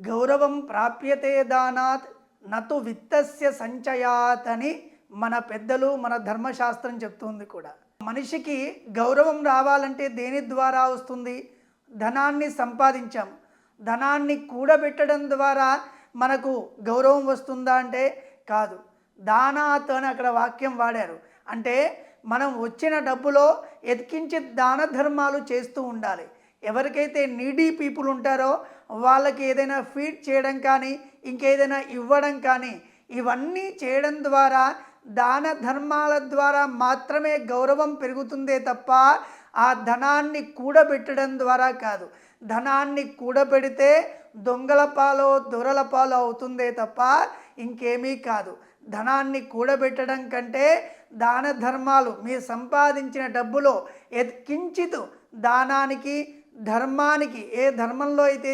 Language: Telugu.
గౌరవం ప్రాప్యతే దానాత్ నతు విత్తస్య సంచయాత్ అని మన పెద్దలు మన ధర్మశాస్త్రం చెప్తుంది కూడా. మనిషికి గౌరవం రావాలంటే దేని ద్వారా వస్తుంది? ధనాన్ని సంపాదించాం, ధనాన్ని కూడబెట్టడం ద్వారా మనకు గౌరవం వస్తుందా అంటే కాదు. దానాత్ అని అక్కడ వాక్యం వాడారు. అంటే మనం వచ్చిన డబ్బులో ఎత్కించి దాన ధర్మాలు చేస్తూ ఉండాలి. ఎవరికైతే నీడీ పీపుల్ ఉంటారో వాళ్ళకి ఏదైనా ఫీడ్ చేయడం కానీ ఇంకేదైనా ఇవ్వడం కానీ ఇవన్నీ చేయడం ద్వారా దాన ధర్మాల ద్వారా మాత్రమే గౌరవం పెరుగుతుందే తప్ప ఆ ధనాన్ని కూడబెట్టడం ద్వారా కాదు. ధనాన్ని కూడబెడితే దొంగల పాలో దొరల పాలో అవుతుందే తప్ప ఇంకేమీ కాదు. ధనాన్ని కూడబెట్టడం కంటే దాన ధర్మాలు మీరు సంపాదించిన డబ్బులో ఎత్కించితు దానానికి ధర్మానికి ఏ ధర్మంలో అయితే